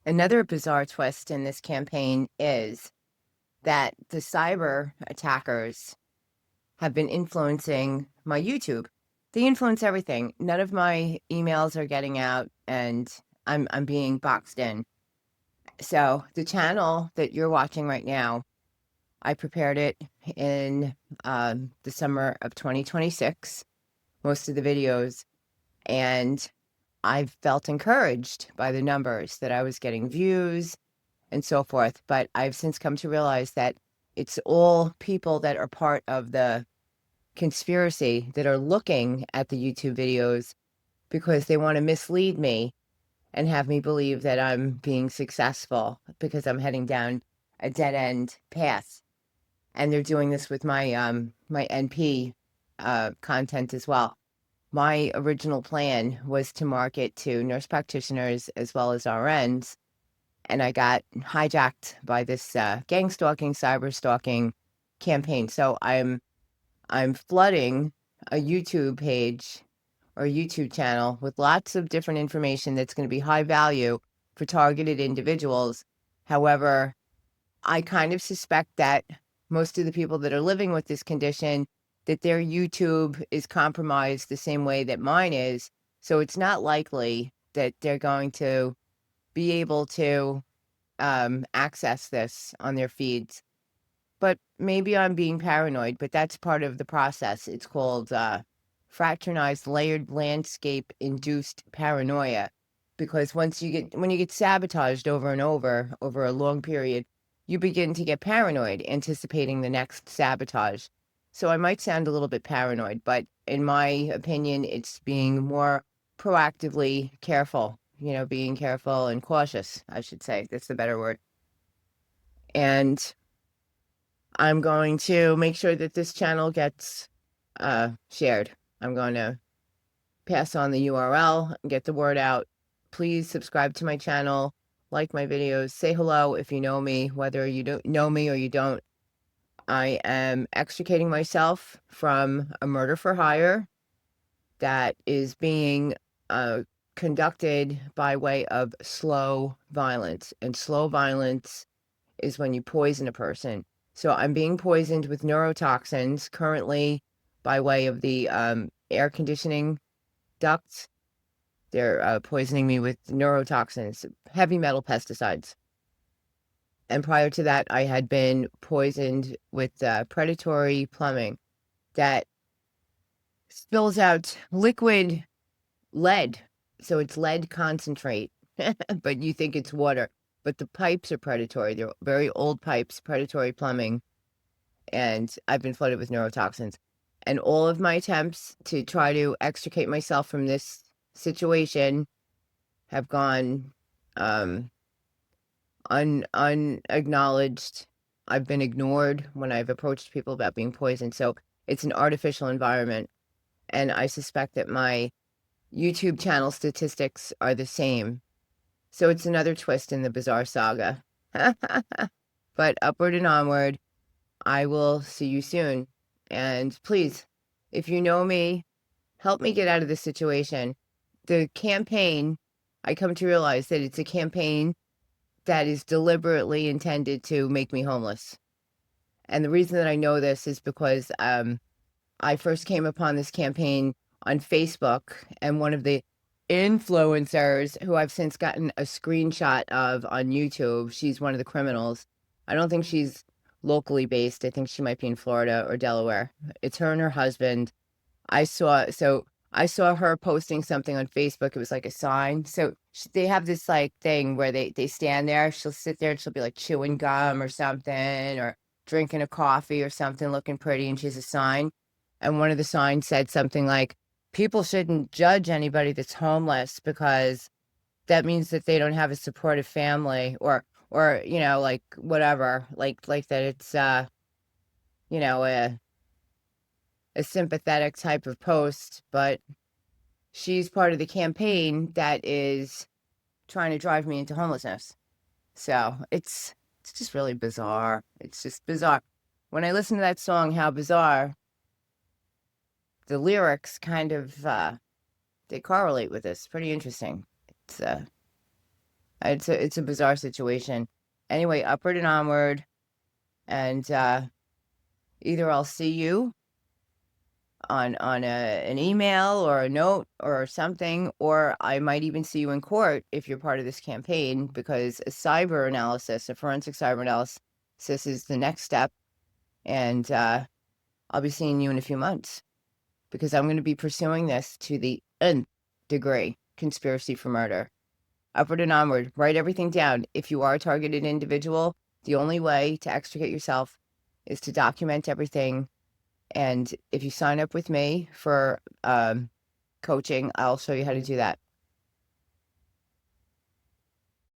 Another bizarre twist in this campaign is that the cyber attackers have been influencing my YouTube. They influence everything. None of my emails are getting out, and I'm being boxed in. So the channel that you're watching right now, I prepared it in the summer of 2026, most of the videos, and I felt encouraged by the numbers that I was getting views and so forth. But I've since come to realize that it's all people that are part of the conspiracy that are looking at the YouTube videos because they want to mislead me and have me believe that I'm being successful because I'm heading down a dead end path. And they're doing this with my NP content as well. My original plan was to market to nurse practitioners as well as RNs, and I got hijacked by this gang stalking, cyber stalking campaign. So I'm flooding a YouTube page or YouTube channel with lots of different information that's going to be high value for targeted individuals. However, I kind of suspect that most of the people that are living with this condition, that their YouTube is compromised the same way that mine is. So it's not likely that they're going to be able to access this on their feeds. But maybe I'm being paranoid, but that's part of the process. It's called fraternized layered landscape induced paranoia. Because when you get sabotaged over and over a long period, you begin to get paranoid, anticipating the next sabotage. So I might sound a little bit paranoid, but in my opinion, it's being more proactively careful, being careful and cautious, I should say. That's the better word. And I'm going to make sure that this channel gets shared. I'm going to pass on the URL and get the word out. Please subscribe to my channel, like my videos, say hello if you know me, whether you don't know me or you don't. I am extricating myself from a murder for hire that is being conducted by way of slow violence. And slow violence is when you poison a person. So I'm being poisoned with neurotoxins currently by way of the air conditioning ducts. They're poisoning me with neurotoxins, heavy metal pesticides. And prior to that, I had been poisoned with predatory plumbing that spills out liquid lead. So it's lead concentrate, but you think it's water. But the pipes are predatory. They're very old pipes, predatory plumbing. And I've been flooded with neurotoxins. And all of my attempts to try to extricate myself from this situation have gone unacknowledged. I've been ignored when I've approached people about being poisoned. So it's an artificial environment. And I suspect that my YouTube channel statistics are the same. So it's another twist in the bizarre saga. But upward and onward, I will see you soon. And please, if you know me, help me get out of this situation. The campaign, I come to realize that it's a campaign that is deliberately intended to make me homeless. And the reason that I know this is because I first came upon this campaign on Facebook, and one of the influencers who I've since gotten a screenshot of on YouTube, she's one of the criminals. I don't think she's locally based. I think she might be in Florida or Delaware. It's her and her husband. I saw her posting something on Facebook. It was like a sign. So they have this like thing where they stand there. She'll sit there and she'll be like chewing gum or something, or drinking a coffee or something, looking pretty. And she has a sign. And one of the signs said something like, people shouldn't judge anybody that's homeless because that means that they don't have a supportive family, or, like whatever, like that it's, you know, a, a sympathetic type of post, but she's part of the campaign that is trying to drive me into homelessness. So it's just really bizarre. It's just bizarre. When I listen to that song, How Bizarre, the lyrics kind of they correlate with this. Pretty interesting. It's It's a bizarre situation. Anyway, upward and onward, and either I'll see you on an email or a note or something, or I might even see you in court if you're part of this campaign, because a cyber analysis, a forensic cyber analysis is the next step. And I'll be seeing you in a few months because I'm going to be pursuing this to the nth degree, conspiracy for murder. Upward and onward, write everything down. If you are a targeted individual, the only way to extricate yourself is to document everything. And if you sign up with me for coaching, I'll show you how to do that.